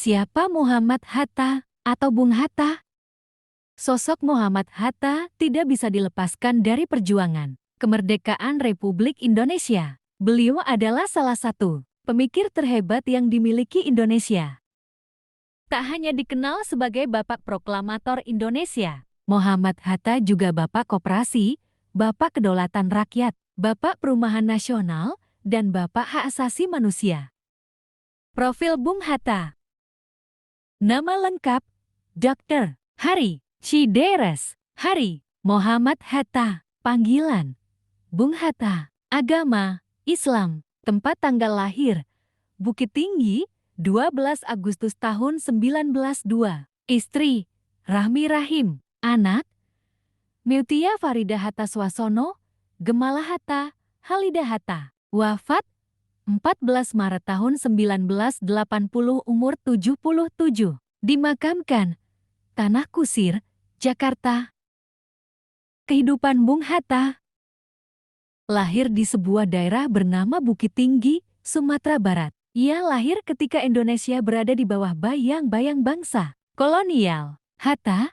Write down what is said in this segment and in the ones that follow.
Siapa Muhammad Hatta atau Bung Hatta? Sosok Muhammad Hatta tidak bisa dilepaskan dari perjuangan kemerdekaan Republik Indonesia. Beliau adalah salah satu pemikir terhebat yang dimiliki Indonesia. Tak hanya dikenal sebagai Bapak Proklamator Indonesia, Muhammad Hatta juga Bapak Koperasi, Bapak Kedaulatan Rakyat, Bapak Perumahan Nasional, dan Bapak Hak Asasi Manusia. Profil Bung Hatta. Nama lengkap, Dr. Hari Cideres Hari Muhammad Hatta. Panggilan, Bung Hatta. Agama, Islam. Tempat tanggal lahir, Bukit Tinggi, 12 Agustus tahun 1902. Istri, Rahmi Rahim. Anak, Meutia Farida Hatta Swasono, Gemala Hatta, Halida Hatta. Wafat, 14 Maret tahun 1980, umur 77. Dimakamkan, Tanah Kusir, Jakarta. Kehidupan Bung Hatta. Lahir di sebuah daerah bernama Bukit Tinggi, Sumatera Barat. Ia lahir ketika Indonesia berada di bawah bayang-bayang bangsa kolonial. Hatta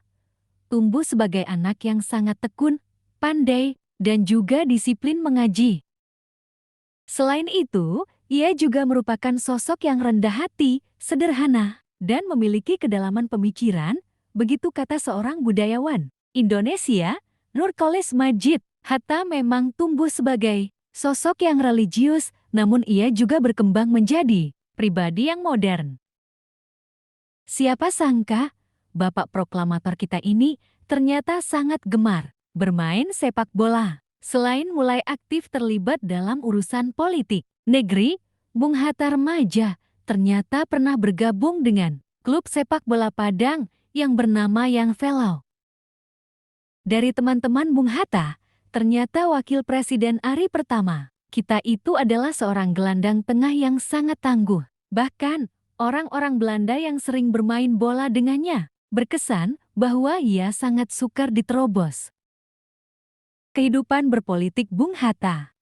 tumbuh sebagai anak yang sangat tekun, pandai, dan juga disiplin mengaji. Selain itu, ia juga merupakan sosok yang rendah hati, sederhana, dan memiliki kedalaman pemikiran, begitu kata seorang budayawan Indonesia, Nurcholish Madjid. Hatta memang tumbuh sebagai sosok yang religius, namun ia juga berkembang menjadi pribadi yang modern. Siapa sangka, Bapak Proklamator kita ini ternyata sangat gemar bermain sepak bola. Selain mulai aktif terlibat dalam urusan politik negeri, Bung Hatta remaja ternyata pernah bergabung dengan klub sepak bola Padang yang bernama Young Fellow. Dari teman-teman Bung Hatta, ternyata Wakil Presiden ARI pertama kita itu adalah seorang gelandang tengah yang sangat tangguh. Bahkan, orang-orang Belanda yang sering bermain bola dengannya berkesan bahwa ia sangat sukar diterobos. Kehidupan berpolitik Bung Hatta.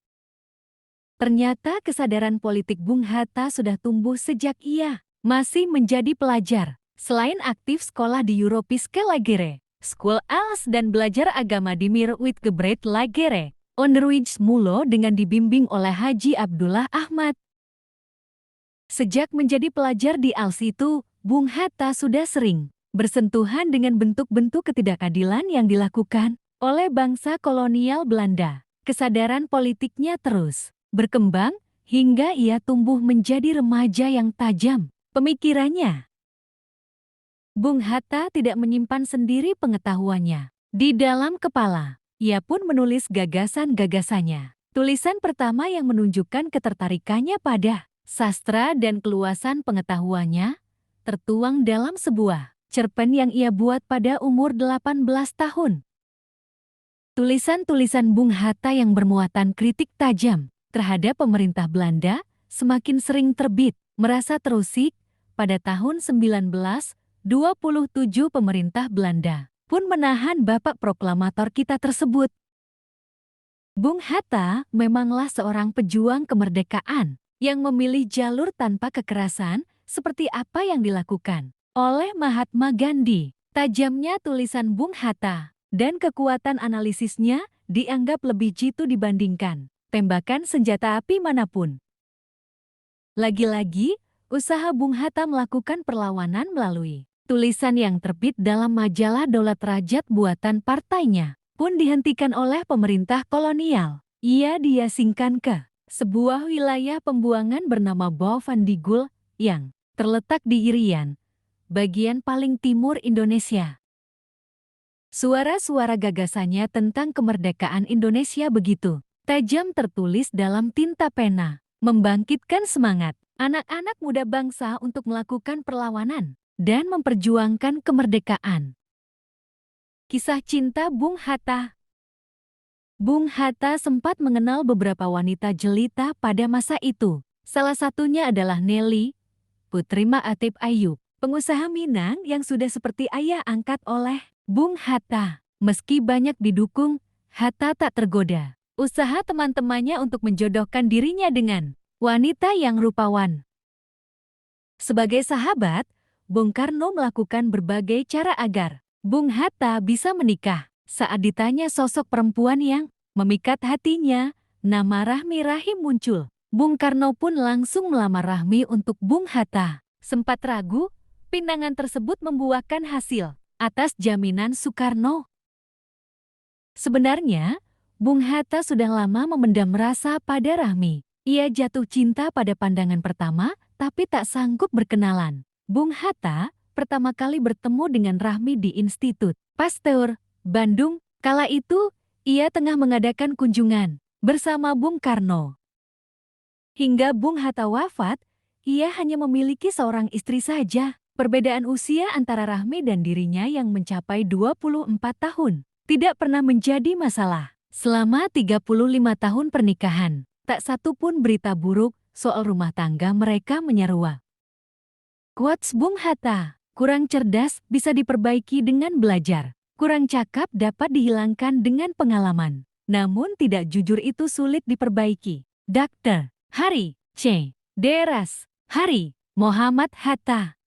Ternyata kesadaran politik Bung Hatta sudah tumbuh sejak ia masih menjadi pelajar. Selain aktif sekolah di Europiske Lagere, School Els dan belajar agama di Mirwitgebreit Lagere, Onderwijs Mulo dengan dibimbing oleh Haji Abdullah Ahmad. Sejak menjadi pelajar di Els itu, Bung Hatta sudah sering bersentuhan dengan bentuk-bentuk ketidakadilan yang dilakukan oleh bangsa kolonial Belanda. Kesadaran politiknya terus berkembang hingga ia tumbuh menjadi remaja yang tajam pemikirannya. Bung Hatta tidak menyimpan sendiri pengetahuannya di dalam kepala. Ia pun menulis gagasan-gagasannya. Tulisan pertama yang menunjukkan ketertarikannya pada sastra dan keluasan pengetahuannya tertuang dalam sebuah cerpen yang ia buat pada umur 18 tahun. Tulisan-tulisan Bung Hatta yang bermuatan kritik tajam terhadap pemerintah Belanda semakin sering terbit. Merasa terusik, pada tahun 1927 pemerintah Belanda pun menahan Bapak Proklamator kita tersebut. Bung Hatta memanglah seorang pejuang kemerdekaan yang memilih jalur tanpa kekerasan seperti apa yang dilakukan oleh Mahatma Gandhi. Tajamnya tulisan Bung Hatta dan kekuatan analisisnya dianggap lebih jitu dibandingkan tembakan senjata api manapun. Lagi-lagi, usaha Bung Hatta melakukan perlawanan melalui tulisan yang terbit dalam majalah Daulat Rakyat buatan partainya pun dihentikan oleh pemerintah kolonial. Ia diasingkan ke sebuah wilayah pembuangan bernama Bovendigul yang terletak di Irian, bagian paling timur Indonesia. Suara-suara gagasannya tentang kemerdekaan Indonesia begitu tajam tertulis dalam tinta pena, membangkitkan semangat anak-anak muda bangsa untuk melakukan perlawanan dan memperjuangkan kemerdekaan. Kisah cinta Bung Hatta. Bung Hatta sempat mengenal beberapa wanita jelita pada masa itu. Salah satunya adalah Nelly, putri Ma'atib Ayub, pengusaha Minang yang sudah seperti ayah angkat oleh Bung Hatta. Meski banyak didukung, Hatta tak tergoda. Usaha teman-temannya untuk menjodohkan dirinya dengan wanita yang rupawan. Sebagai sahabat, Bung Karno melakukan berbagai cara agar Bung Hatta bisa menikah. Saat ditanya sosok perempuan yang memikat hatinya, nama Rahmi Rahim muncul. Bung Karno pun langsung melamar Rahmi untuk Bung Hatta. Sempat ragu, pinangan tersebut membuahkan hasil atas jaminan Soekarno. Sebenarnya, Bung Hatta sudah lama memendam rasa pada Rahmi. Ia jatuh cinta pada pandangan pertama, tapi tak sanggup berkenalan. Bung Hatta pertama kali bertemu dengan Rahmi di Institut Pasteur, Bandung. Kala itu, ia tengah mengadakan kunjungan bersama Bung Karno. Hingga Bung Hatta wafat, ia hanya memiliki seorang istri saja. Perbedaan usia antara Rahmi dan dirinya yang mencapai 24 tahun tidak pernah menjadi masalah. Selama 35 tahun pernikahan, tak satu pun berita buruk soal rumah tangga mereka menyeruak. Quotes Bung Hatta, kurang cerdas bisa diperbaiki dengan belajar. Kurang cakap dapat dihilangkan dengan pengalaman. Namun tidak jujur itu sulit diperbaiki. Dr. Hari C. Deras Hari Muhammad Hatta.